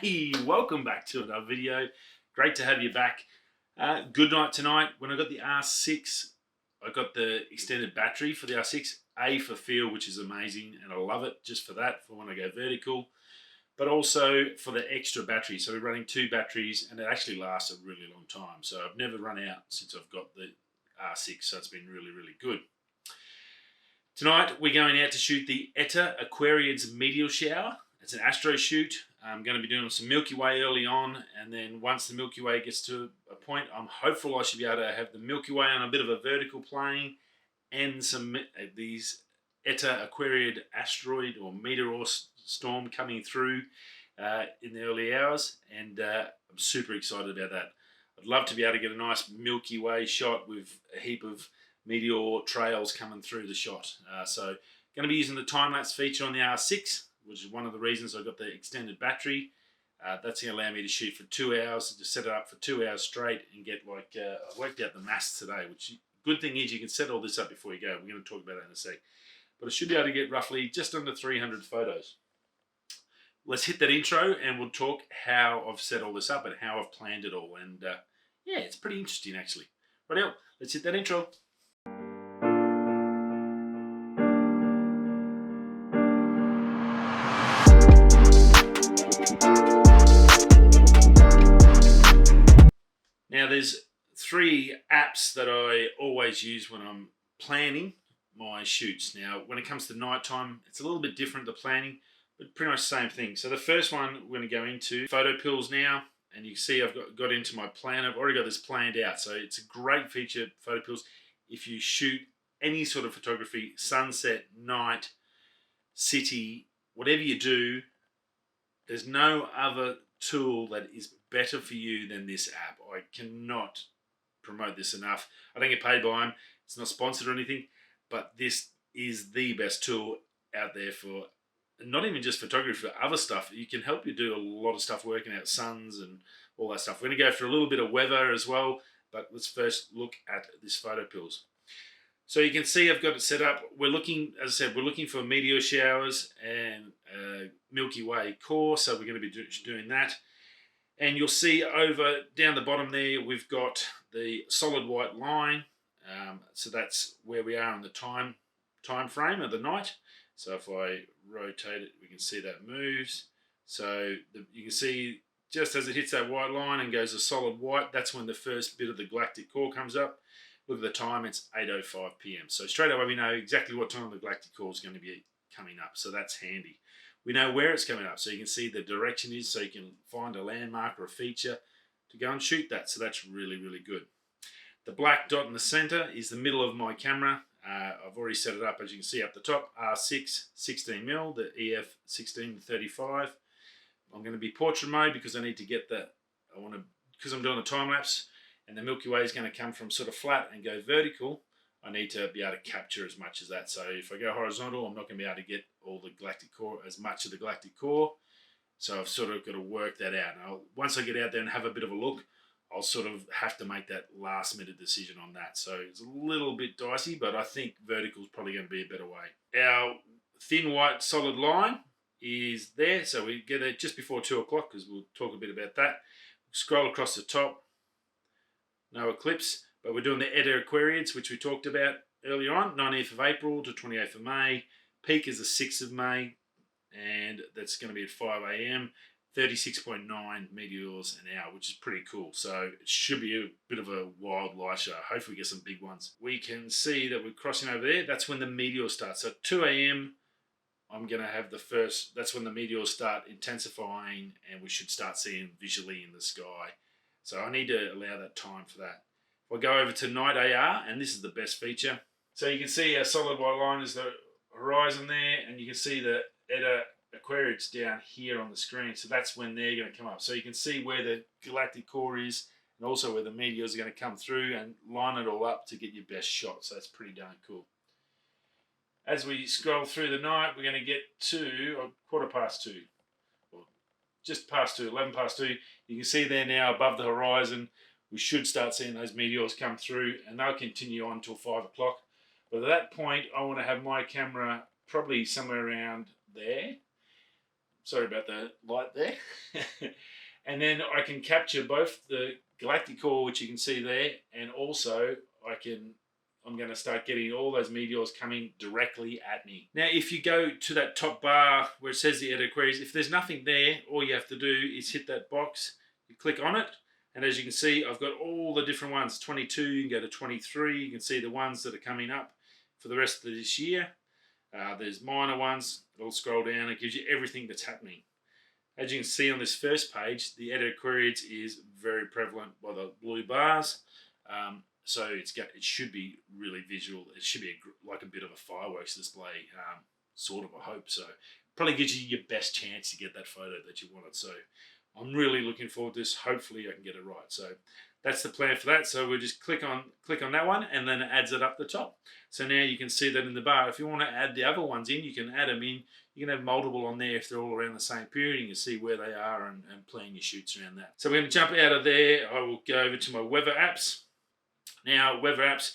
Hey, welcome back to another video. Great to have you back. Good night tonight. When I got the R6, I got the extended battery for the R6. A for feel, which is amazing, and I love it just for that, for when I go vertical. But also for the extra battery. So we're running 2 batteries, and it actually lasts a really long time. So I've never run out since I've got the R6, so it's been really, really good. Tonight we're going out to shoot the Eta Aquarids Meteor shower. It's an astro shoot. I'm going to be doing some Milky Way early on, and then once the Milky Way gets to a point, I'm hopeful I should be able to have the Milky Way on a bit of a vertical plane and some these Eta Aquarid asteroid or meteor storm coming through in the early hours, and I'm super excited about that. I'd love to be able to get a nice Milky Way shot with a heap of meteor trails coming through the shot. So going to be using the time-lapse feature on the R6, which is one of the reasons I got the extended battery. That's going to allow me to shoot for 2 hours, to set it up for 2 hours straight and get like, I worked out the maths today, which good thing is you can set all this up before you go. We're going to talk about that in a sec. But I should be able to get roughly just under 300 photos. Let's hit that intro and we'll talk how I've set all this up and how I've planned it all. And yeah, it's pretty interesting actually. Right now, let's hit that intro. Now there's 3 apps that I always use when I'm planning my shoots. Now when it comes to nighttime, it's a little bit different, the planning, but pretty much the same thing. So the first one we're going to go into photo pills now, and you can see I've got into my plan. I've already got this planned out, so it's a great feature, photo pills. If you shoot any sort of photography, sunset, night, city, whatever you do, there's no other tool that is better for you than this app. I cannot promote this enough. I don't get paid by them. It's not sponsored or anything, but this is the best tool out there for not even just photography, for other stuff. You can help you do a lot of stuff, working out suns and all that stuff. We're going to go through a little bit of weather as well, but let's first look at this photo pills. So you can see I've got it set up. We're looking, as I said, we're looking for meteor showers and Milky Way core, so we're going to be doing that. And you'll see over down the bottom there, we've got the solid white line. So that's where we are on the time frame of the night. So if I rotate it, we can see that moves. So you can see just as it hits that white line and goes a solid white, that's when the first bit of the galactic core comes up. Look at the time, it's 8:05 p.m. So straight away we know exactly what time the galactic core is going to be coming up. So that's handy. We know where it's coming up, so you can see the direction is, so you can find a landmark or a feature to go and shoot that. So that's really, really good. The black dot in the center is the middle of my camera. I've already set it up, as you can see up the top, R6 16mm, the EF 16-35. I'm going to be portrait mode because I need to get that. Because I'm doing a time lapse, and the Milky Way is going to come from sort of flat and go vertical. I need to be able to capture as much as that. So if I go horizontal, I'm not going to be able to get all the galactic core, as much of the galactic core. So I've sort of got to work that out. Now, once I get out there and have a bit of a look, I'll sort of have to make that last minute decision on that. So it's a little bit dicey, but I think vertical is probably going to be a better way. Our thin white solid line is there. So we get it just before 2 o'clock, because we'll talk a bit about that. Scroll across the top. No eclipse. But we're doing the Eta Aquarids, which we talked about earlier on, 19th of April to 28th of May. Peak is the 6th of May, and that's going to be at 5 a.m. 36.9 meteors an hour, which is pretty cool. So it should be a bit of a wild light show. Hopefully we get some big ones. We can see that we're crossing over there. That's when the meteors start. So at 2 a.m., I'm going to have the first, that's when the meteors start intensifying, and we should start seeing visually in the sky. So I need to allow that time for that. We'll go over to night AR, and this is the best feature. So you can see our solid white line is the horizon there, and you can see the Eta Aquarids down here on the screen. So that's when they're going to come up. So you can see where the galactic core is, and also where the meteors are going to come through, and line it all up to get your best shot. So that's pretty darn cool. As we scroll through the night, we're going to get to 2:15, or just past 2, 11 past 2. You can see there now above the horizon, we should start seeing those meteors come through, and they'll continue on till 5 o'clock. But at that point, I want to have my camera probably somewhere around there. Sorry about the light there. And then I can capture both the galactic core, which you can see there, and also I'm going to start getting all those meteors coming directly at me. Now, if you go to that top bar where it says the Eta Aquarids, if there's nothing there, all you have to do is hit that box, you click on it, and as you can see, I've got all the different ones. 22, you can go to 23, you can see the ones that are coming up for the rest of this year. There's minor ones, it'll scroll down, it gives you everything that's happening. As you can see on this first page, the Eta Aquarids is very prevalent by the blue bars. So it should be really visual. It should be like a bit of a fireworks display, sort of, I hope. So probably gives you your best chance to get that photo that you wanted. So I'm really looking forward to this. Hopefully I can get it right. So that's the plan for that. So we'll just click on that one, and then it adds it up the top. So now you can see that in the bar. If you want to add the other ones in, you can add them in. You can have multiple on there if they're all around the same period. You can see where they are and plan your shoots around that. So we're going to jump out of there. I will go over to my weather apps. Now, weather apps,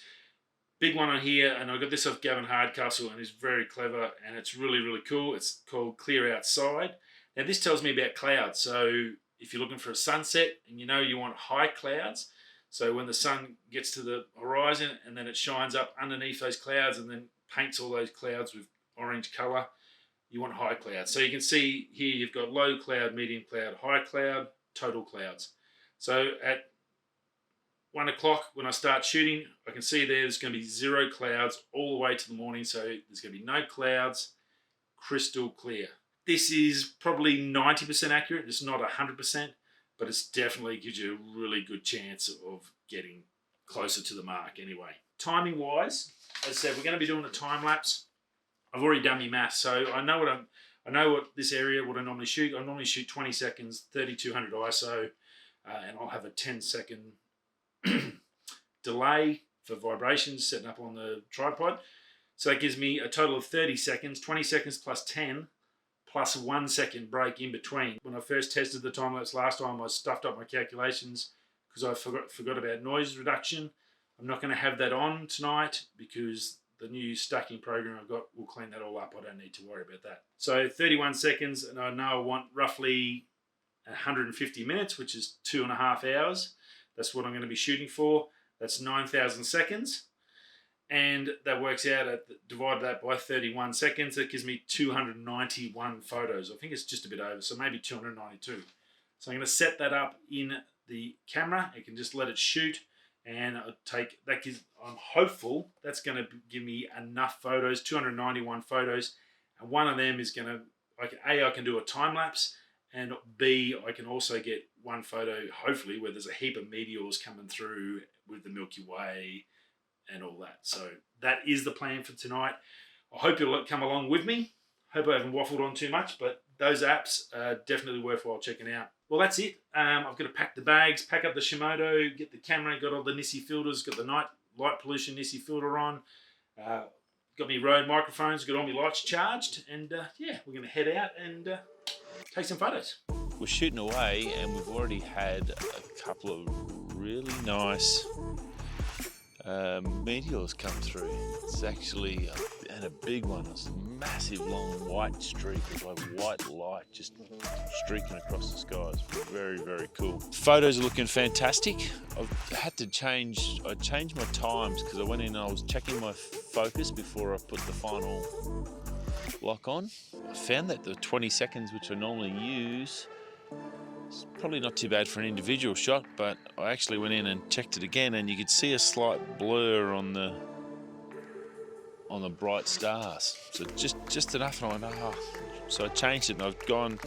big one on here, and I got this off Gavin Hardcastle, and it's very clever, and it's really, really cool. It's called Clear Outside. Now, this tells me about clouds. So if you're looking for a sunset, and you want high clouds, so when the sun gets to the horizon, and then it shines up underneath those clouds, and then paints all those clouds with orange colour, you want high clouds. So you can see here you've got low cloud, medium cloud, high cloud, total clouds. So at 1 o'clock when I start shooting, I can see there's going to be 0 clouds all the way to the morning. So there's going to be no clouds, crystal clear. This is probably 90% accurate. It's not 100%, but it definitely gives you a really good chance of getting closer to the mark anyway. Timing wise, as I said, we're going to be doing a time lapse. I've already done my math, so I know what this area, what I normally shoot. I normally shoot 20 seconds, 3200 ISO, and I'll have a 10-second delay for vibrations setting up on the tripod. So that gives me a total of 30 seconds, 20 seconds plus 10, plus 1 second break in between. When I first tested the time-lapse last time, I stuffed up my calculations because I forgot about noise reduction. I'm not going to have that on tonight because the new stacking program I've got will clean that all up. I don't need to worry about that. So 31 seconds, and I know I want roughly 150 minutes, which is 2.5 hours. That's what I'm going to be shooting for. That's 9,000 seconds. And that works out at, divide that by 31 seconds, that gives me 291 photos. I think it's just a bit over, so maybe 292. So I'm going to set that up in the camera. I can just let it shoot, and I'll take that. I'm hopeful that's going to give me enough photos, 291 photos, and one of them is going to, I can do a time lapse, and B, I can also get one photo, hopefully, where there's a heap of meteors coming through with the Milky Way and all that. So that is the plan for tonight. I hope you'll come along with me. Hope I haven't waffled on too much, but those apps are definitely worthwhile checking out. Well, that's it. I've got to pack the bags, pack up the Shimoto, get the camera, got all the NISI filters, got the light pollution NISI filter on, got me Rode microphones, got all my lights charged, and yeah, we're going to head out and take some photos. We're shooting away, and we've already had a couple of really nice meteors come through. It's actually and a big one. It's a massive long white streak of like white light just streaking across the sky. It's very, very cool. Photos are looking fantastic. I changed my times because I went in and I was checking my focus before I put the final lock on. I found that the 20 seconds which I normally use, it's probably not too bad for an individual shot, but I actually went in and checked it again, and you could see a slight blur on the bright stars. So just enough, and I went, oh. So I changed it, and I've gone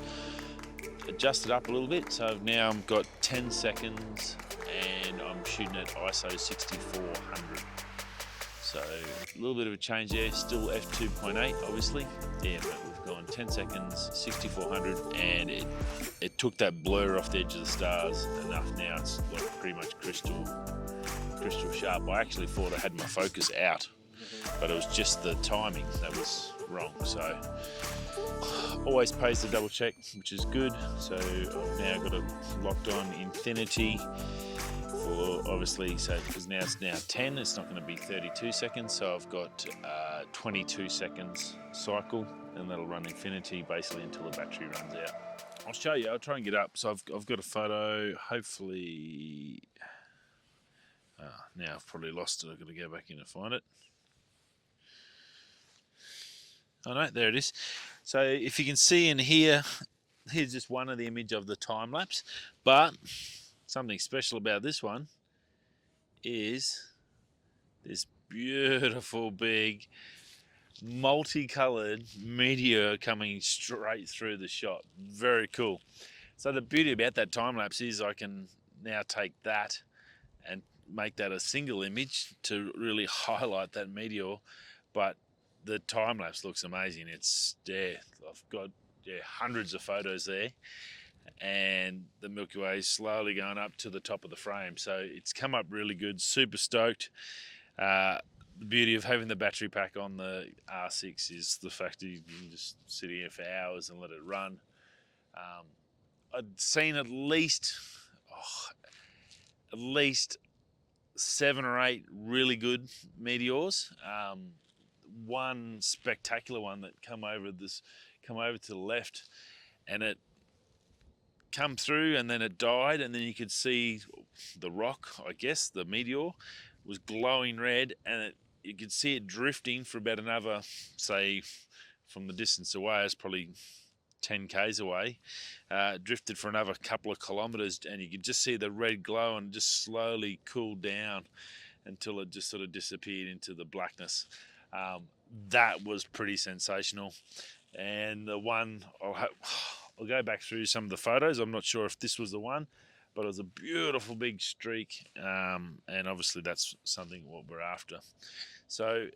adjusted up a little bit. So now I've got 10 seconds, and I'm shooting at ISO 6400. So a little bit of a change there. Still f2.8, obviously. Yeah, but we've gone 10 seconds, 6400, and it took that blur off the edge of the stars enough. Now it's like pretty much crystal sharp. I actually thought I had my focus out, but it was just the timing that was wrong. So always pays to double check, which is good. So I've now got it locked on infinity for, obviously, so because now it's 10, it's not going to be 32 seconds. So I've got 22 seconds cycle, and that'll run infinity basically until the battery runs out. I'll show you. I'll try and get up. So I've got a photo. Hopefully, now I've probably lost it. I've got to go back in and find it. Oh no, there it is. So if you can see in here, here's just one of the image of the time lapse. But something special about this one is this beautiful big multicoloured meteor coming straight through the shot. Very cool. So the beauty about that time lapse is I can now take that and make that a single image to really highlight that meteor, but the time lapse looks amazing. It's I've got hundreds of photos there, and the Milky Way is slowly going up to the top of the frame. So it's come up really good. Super stoked. The beauty of having the battery pack on the R6 is the fact that you can just sit here for hours and let it run. I'd seen at least 7 or 8 really good meteors. One spectacular one that come over to the left, and it come through and then it died, and then you could see the rock, I guess the meteor was glowing red, and you could see it drifting for about another, say from the distance away, it's probably 10 k's away, drifted for another couple of kilometers, and you could just see the red glow and just slowly cooled down until it just sort of disappeared into the blackness. That was pretty sensational. And the one, I'll go back through some of the photos. I'm not sure if this was the one, but it was a beautiful big streak, and obviously that's something what we're after. So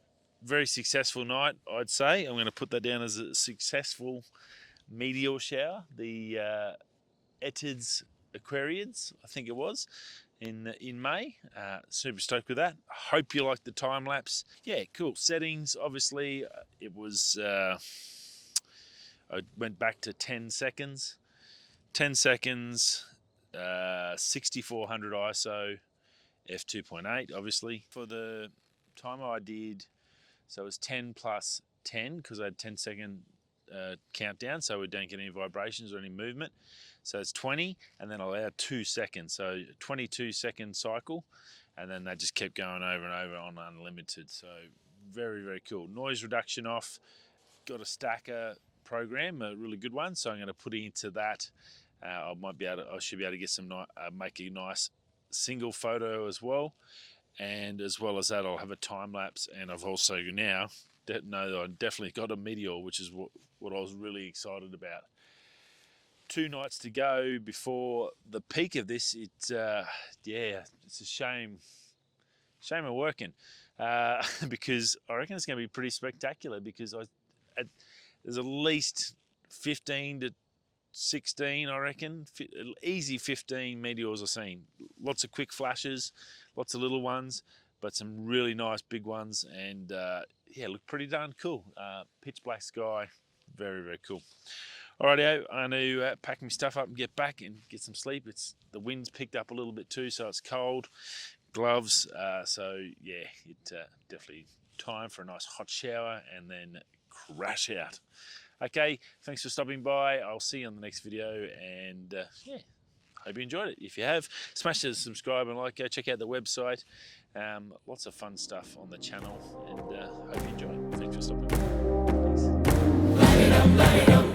very successful night, I'd say. I'm going to put that down as a successful meteor shower. The Eta Aquarids, I think it was, in May. Super stoked with that. Hope you like the time lapse. Yeah, cool. Settings, obviously, it was, I went back to 10 seconds. 10 seconds, 6400 ISO, f2.8, obviously. For the timer I did, so it was 10 plus 10, because I had 10-second countdown, so we don't get any vibrations or any movement. So it's 20, and then allow 2 seconds, so 22-second cycle, and then they just kept going over and over on unlimited. So very, very cool. Noise reduction off. Got a stacker program, a really good one, so I'm going to put into that. I should be able to get some make a nice single photo as well, and as well as that, I'll have a time lapse, and I've also now know that I definitely got a meteor, which is what I was really excited about. 2 nights to go before the peak of this. It's it's a shame of working, because I reckon it's going to be pretty spectacular, because there's at least 15 to 16, I reckon, easy 15 meteors I've seen. Lots of quick flashes, lots of little ones, but some really nice big ones, and yeah, look pretty darn cool. Pitch black sky, very, very cool. Alrighty, I'm going to pack my stuff up and get back and get some sleep. The wind's picked up a little bit too, so it's cold. Gloves, so yeah, definitely time for a nice hot shower and then crash out. Okay, thanks for stopping by. I'll see you on the next video, and yeah, hope you enjoyed it. If you have, smash the subscribe and like. Go check out the website. Lots of fun stuff on the channel, and hope you enjoy. Thanks for stopping by. Thanks.